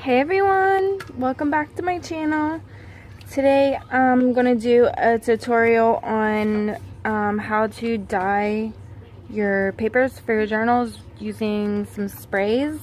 Hey everyone, welcome back to my channel. Today I'm going to do a tutorial on how to dye your papers for your journals using some sprays.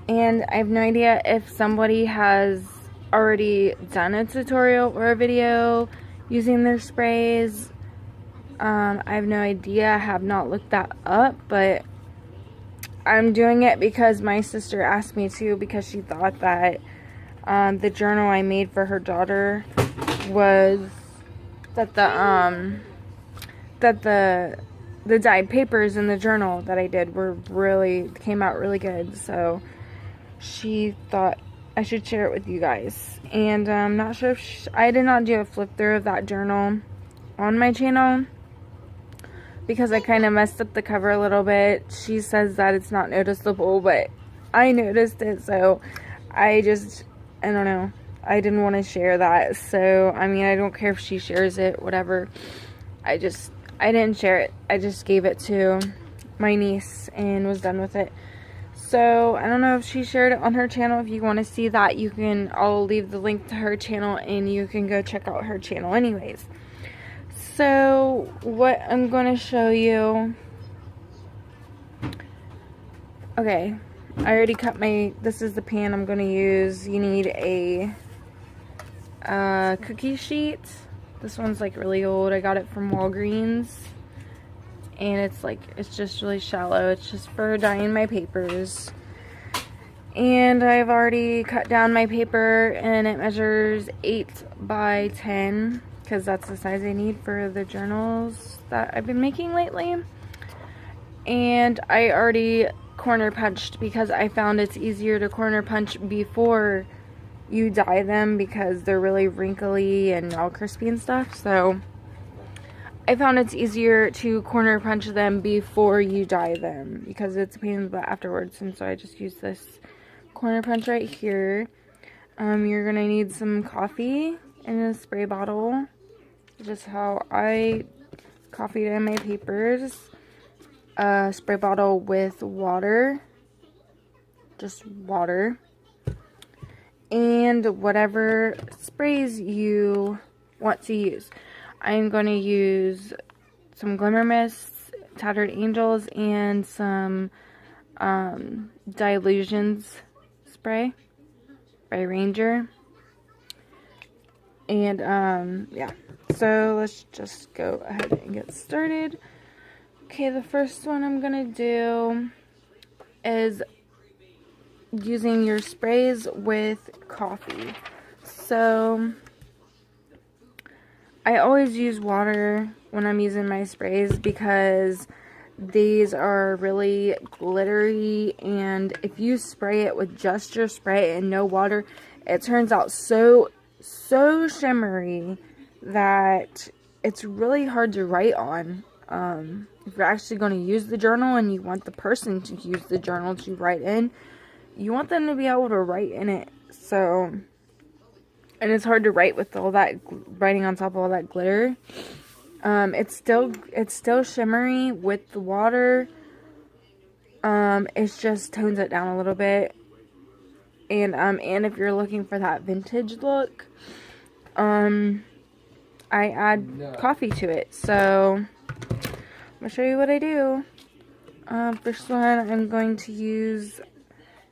And I have no idea if somebody has already done a tutorial or a video using their sprays. I have no idea, I have not looked that up, but I'm doing it because my sister asked me to, because she thought that the journal I made for her daughter was that the dyed papers in the journal that I did came out really good. So she thought I should share it with you guys. And I'm not sure if I did not do a flip through of that journal on my channel, because I kind of messed up the cover a little bit. She says that it's not noticeable, but I noticed it, so I don't know. I didn't want to share that. So, I mean, I don't care if she shares it, whatever. I didn't share it. I just gave it to my niece and was done with it. So, I don't know if she shared it on her channel. If you want to see that, I'll leave the link to her channel and you can go check out her channel anyways. So, what I'm going to show you, okay, I already cut this is the pan I'm going to use. You need a cookie sheet. This one's like really old. I got it from Walgreens, and it's just really shallow. It's just for dyeing my papers. And I've already cut down my paper, and it measures 8 by 10. Because that's the size I need for the journals that I've been making lately. And I already corner punched, because I found it's easier to corner punch before you dye them, because they're really wrinkly and all crispy and stuff. So I found it's easier to corner punch them before you dye them, because it's a pain in the butt afterwards. And so I just use this corner punch right here. You're gonna need some coffee in a spray bottle. Just how I coffee dye my papers. A spray bottle with water. Just water. And whatever sprays you want to use. I'm going to use some Glimmer Mists, Tattered Angels, and some Dilutions spray by Ranger. And yeah, so let's just go ahead and get started. Okay, the first one I'm gonna do is using your sprays with coffee. So I always use water when I'm using my sprays, because these are really glittery, and if you spray it with just your spray and no water, it turns out so shimmery that it's really hard to write on. If you're actually going to use the journal and you want the person to use the journal to write in, you want them to be able to write in it. So, and it's hard to write with all that writing on top of all that glitter. It's still shimmery with the water. It just tones it down a little bit. And if you're looking for that vintage look, I add coffee to it. So I'm gonna show you what I do. First one, I'm going to use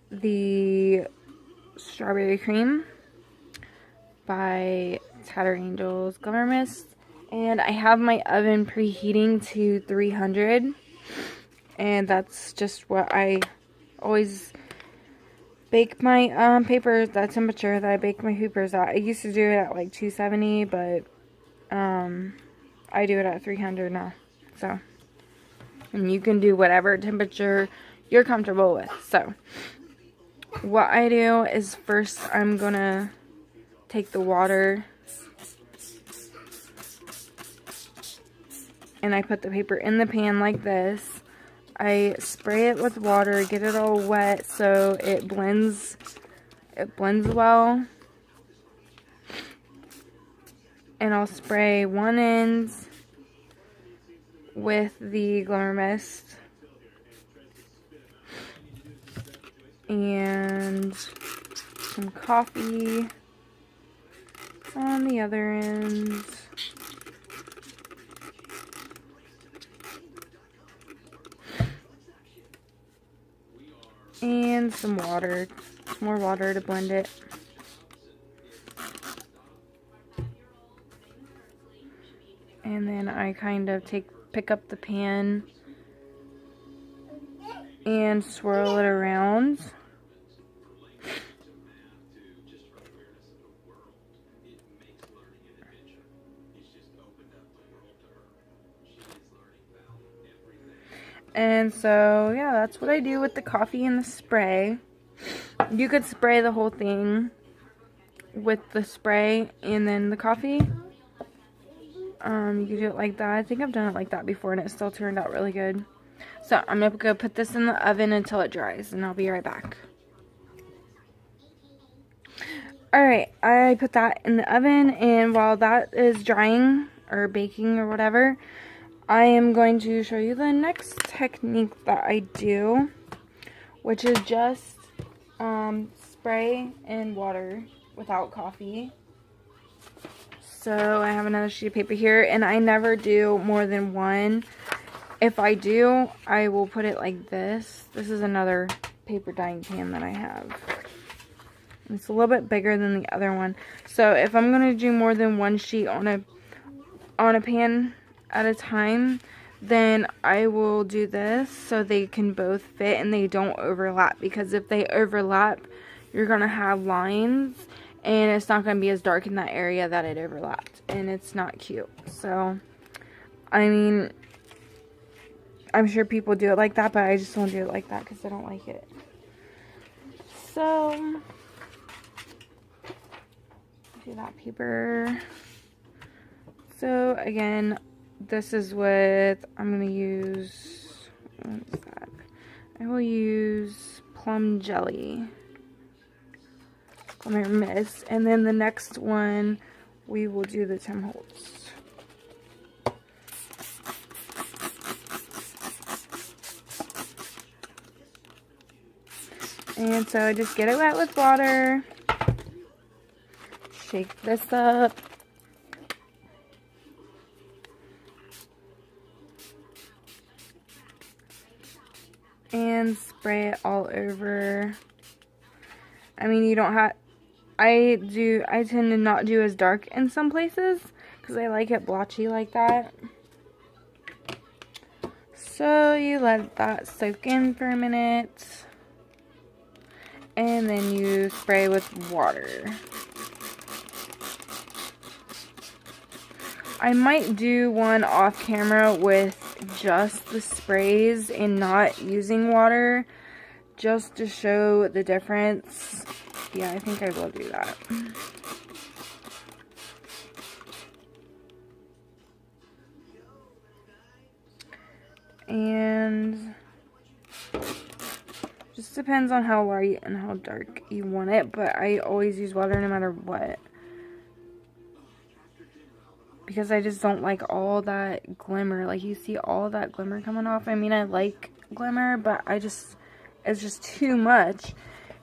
the Strawberry Cream by Tattered Angels Glimmer Mist, and I have my oven preheating to 300, and that's just what I always bake my papers, that temperature that I bake my papers at. I used to do it at like 270, but I do it at 300 now. So, and you can do whatever temperature you're comfortable with. So, what I do is first I'm gonna take the water and I put the paper in the pan like this. I spray it with water, get it all wet so it blends well. And I'll spray one end with the Glimmer Mist. And some coffee on the other end. And some water, some more water to blend it. And then I kind of pick up the pan and swirl it around. And so, yeah, that's what I do with the coffee and the spray. You could spray the whole thing with the spray and then the coffee. You could do it like that. I think I've done it like that before and it still turned out really good. So, I'm going to go put this in the oven until it dries and I'll be right back. Alright, I put that in the oven, and while that is drying or baking or whatever, I am going to show you the next technique that I do, which is just spray and water without coffee. So I have another sheet of paper here, and I never do more than one. If I do, I will put it like this. This is another paper dyeing pan that I have. It's a little bit bigger than the other one. So if I'm going to do more than one sheet on a pan at a time, then I will do this so they can both fit and they don't overlap, because if they overlap, you're going to have lines and it's not going to be as dark in that area that it overlapped, and it's not cute. So, I mean, I'm sure people do it like that, but I just don't do it like that because I don't like it. So, do that paper. So, again, this is what I'm going to use. What is that? I will use plum jelly. Glimmer mist. And then the next one, we will do the Tim Holtz. And so I just get it wet with water. Shake this up. And spray it all over. I mean, you don't have, I tend to not do as dark in some places because I like it blotchy like that. So you let that soak in for a minute. And then you spray with water. I might do one off camera with just the sprays and not using water, just to show the difference. Yeah, I think I will do that. And just depends on how light and how dark you want it, but I always use water no matter what, because I just don't like all that glimmer. Like, you see all that glimmer coming off. I mean, I like glimmer, but it's just too much.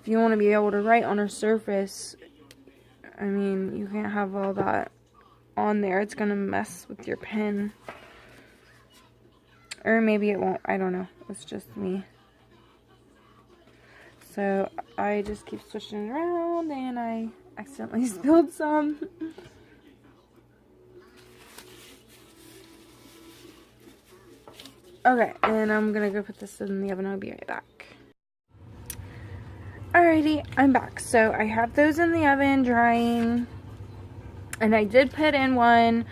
If you want to be able to write on a surface, I mean, you can't have all that on there. It's going to mess with your pen. Or maybe it won't. I don't know. It's just me. So, I just keep switching it around, and I accidentally spilled some. Okay, and I'm gonna go put this in the oven. I'll be right back. Alrighty, I'm back. So I have those in the oven drying, and I did put in one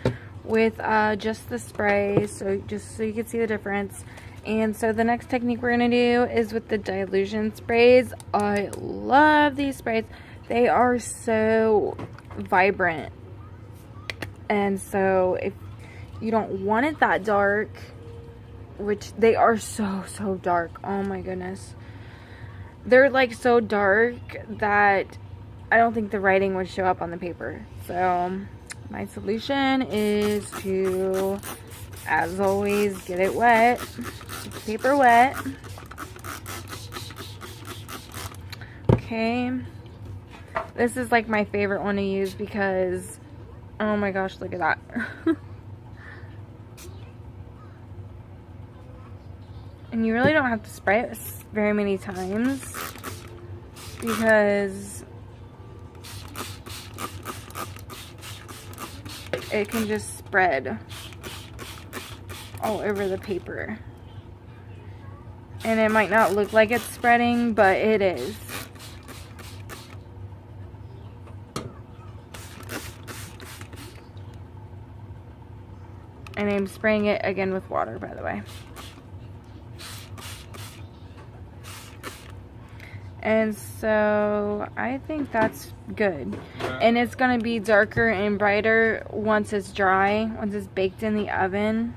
with just the spray, so just so you can see the difference. And so the next technique we're gonna do is with the dilution sprays. I love these sprays. They are so vibrant, and so if you don't want it that dark, which they are so dark, oh my goodness, they're like so dark that I don't think the writing would show up on the paper. So my solution is to, as always, get it wet, get the paper wet. Okay, This is like my favorite one to use because, oh my gosh, look at that. And you really don't have to spray it very many times because it can just spread all over the paper. And it might not look like it's spreading, but it is. And I'm spraying it again with water, by the way. And so I think that's good. And it's going to be darker and brighter once it's dry, once it's baked in the oven.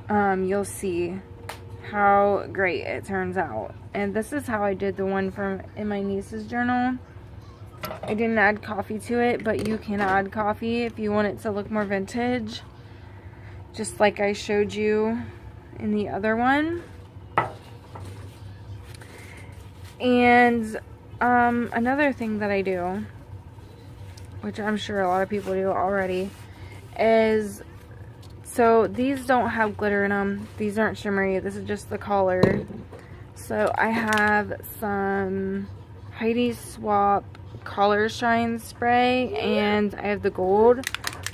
You'll see how great it turns out. And this is how I did the one in my niece's journal. I didn't add coffee to it, but you can add coffee if you want it to look more vintage, just like I showed you in the other one. And another thing that I do, which I'm sure a lot of people do already, is, so these don't have glitter in them. These aren't shimmery. This is just the color. So I have some Heidi Swap Color Shine spray, and I have the gold.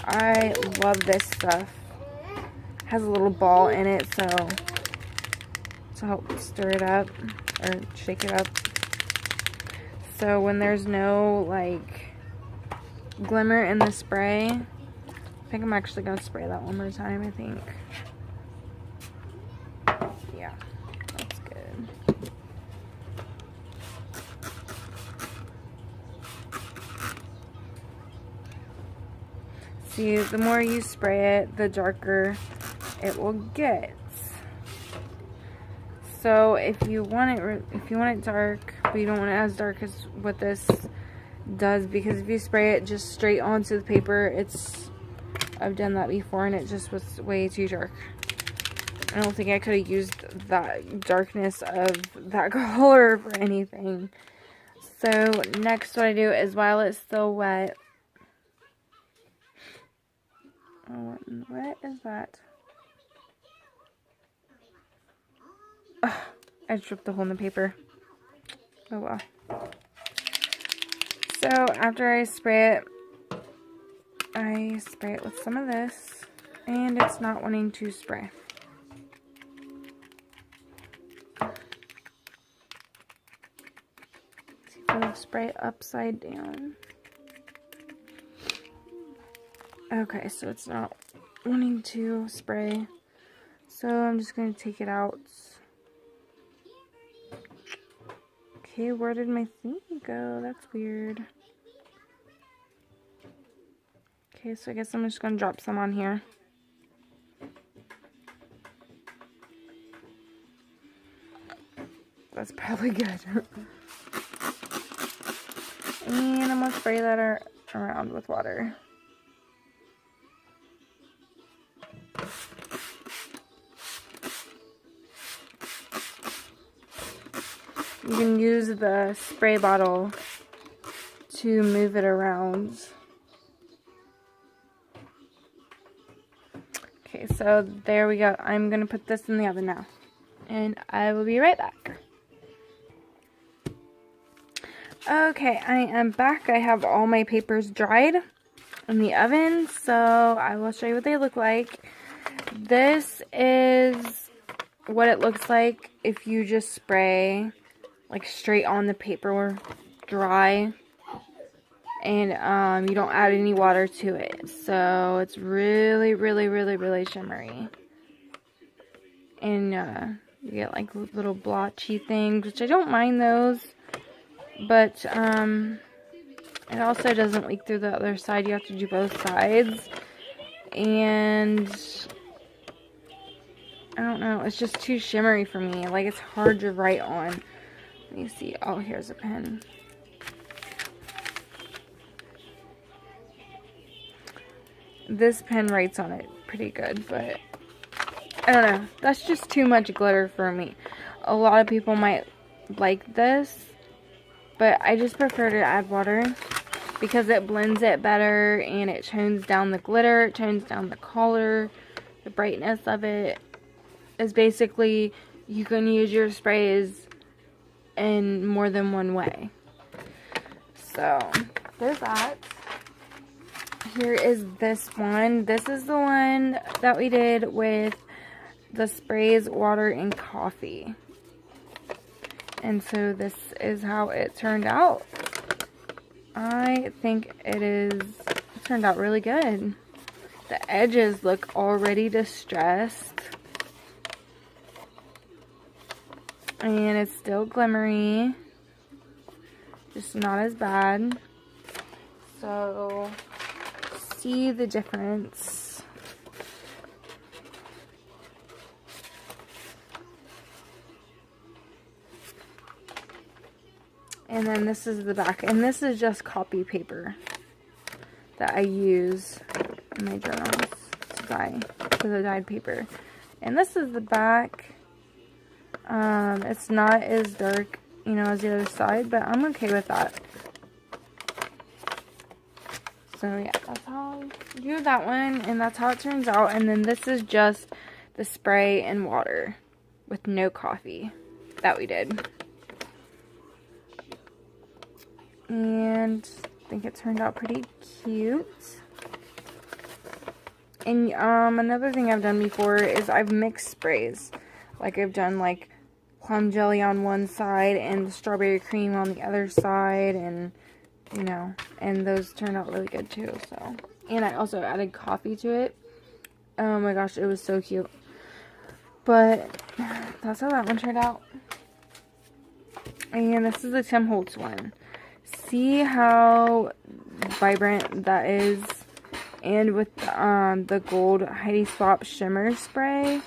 I love this stuff. It has a little ball in it, so to help stir it up or shake it up. So when there's no like glimmer in the spray, I think I'm actually gonna spray that one more time. I think, yeah, that's good. See, the more you spray it, the darker it will get. So if you want it dark, but you don't want it as dark as what this does, because if you spray it just straight onto the paper, I've done that before and it just was way too dark. I don't think I could have used that darkness of that color for anything. So next what I do is, while it's still wet, oh, what is that? Ugh, I tripped the hole in the paper. Oh well. So after I spray it with some of this, and it's not wanting to spray. See if I'll spray it upside down. Okay, so it's not wanting to spray. So I'm just going to take it out. Okay, where did my thing go? That's weird. Okay, so I guess I'm just going to drop some on here. That's probably good. And I'm going to spray that around with water. You can use the spray bottle to move it around. Okay, so there we go. I'm going to put this in the oven now. And I will be right back. Okay, I am back. I have all my papers dried in the oven, so I will show you what they look like. This is what it looks like if you just spray like straight on the paper dry, and you don't add any water to it. So it's really, really, really, really shimmery. And you get like little blotchy things, which I don't mind those. But it also doesn't leak through the other side. You have to do both sides. And I don't know, it's just too shimmery for me. Like, it's hard to write on. Let me see. Oh, here's a pen. This pen writes on it pretty good, but I don't know. That's just too much glitter for me. A lot of people might like this, but I just prefer to add water because it blends it better and it tones down the glitter, it tones down the color, the brightness of it. Is basically you can use your sprays in more than one way. So there's that. Here is this one. This is the one that we did with the sprays, water, and coffee. And so this is how it turned out. I think it turned out really good. The edges look already distressed. And it's still glimmery. Just not as bad. So, see the difference. And then this is the back. And this is just copy paper that I use in my journals to dye, for the dyed paper. And this is the back. It's not as dark, you know, as the other side, but I'm okay with that. So yeah, that's how I do that one, and that's how it turns out. And then this is just the spray and water with no coffee that we did. And I think it turned out pretty cute. And another thing I've done before is I've mixed sprays. Like I've done like plum jelly on one side and strawberry cream on the other side, and you know, and those turned out really good too. So, and I also added coffee to it. Oh my gosh, it was so cute. But that's how that one turned out. And this is the Tim Holtz one. See how vibrant that is, and with the gold Heidi Swap shimmer spray.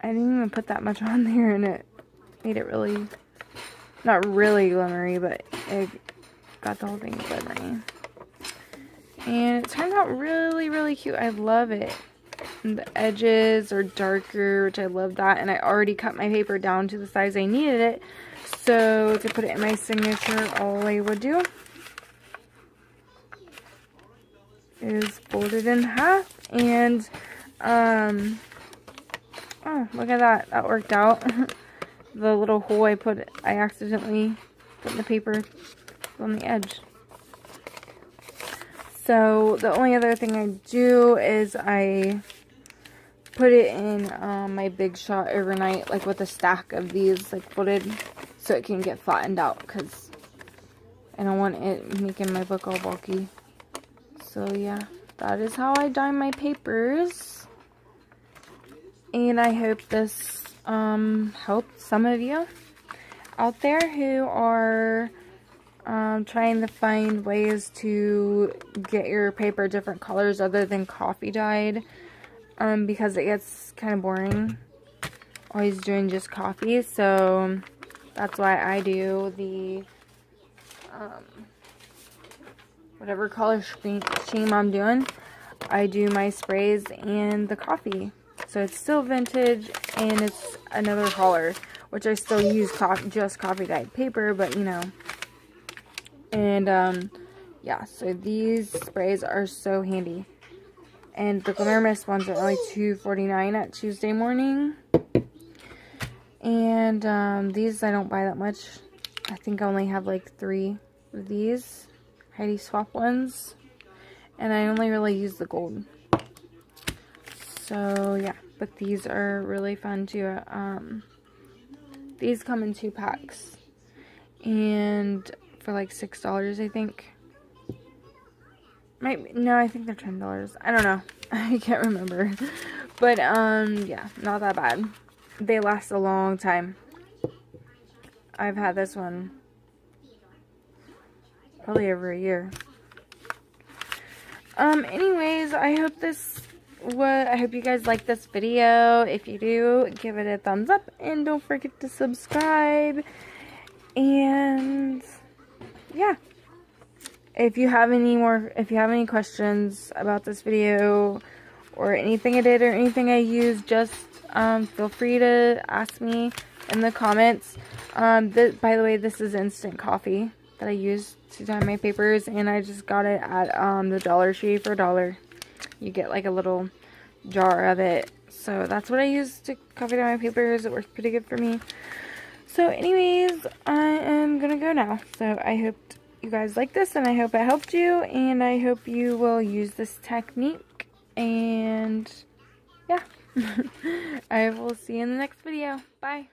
I didn't even put that much on there, and it made it really, not really glimmery, but it got the whole thing glimmery. And it turned out really, really cute. I love it. And the edges are darker, which I love that. And I already cut my paper down to the size I needed it. So to put it in my signature, all I would do is fold it in half. And, oh, look at that. That worked out. The little hole I accidentally put in the paper on the edge. So the only other thing I do is I put it in my Big Shot overnight, like with a stack of these, like folded, so it can get flattened out, because I don't want it making my book all bulky. So yeah, that is how I dye my papers. And I hope this helped some of you out there who are trying to find ways to get your paper different colors other than coffee dyed, because it gets kind of boring always doing just coffee. So that's why I do the whatever color scheme I'm doing. I do my sprays and the coffee. So it's still vintage, and it's another color, which I still use just coffee dyed paper, but you know. And yeah, so these sprays are so handy. And the Glimmer Mist ones are only $2.49 at Tuesday morning. And these I don't buy that much. I think I only have like 3 of these Heidi Swap ones. And I only really use the gold. So yeah, but these are really fun too. These come in 2 packs. And for like $6, I think. No, I think they're $10. I don't know. I can't remember. But, yeah, not that bad. They last a long time. I've had this one probably over a year. Anyways, I hope you guys like this video. If you do, give it a thumbs up, and don't forget to subscribe. And yeah, if you have any questions about this video or anything I did or anything I used, just feel free to ask me in the comments. By the way, this is instant coffee that I use to dye my papers, and I just got it at the Dollar Tree for $1. You get like a little jar of it. So that's what I use to coffee dye my papers. It works pretty good for me. So anyways, I am gonna go now. So I hope you guys like this, and I hope it helped you, and I hope you will use this technique. And yeah, I will see you in the next video. Bye.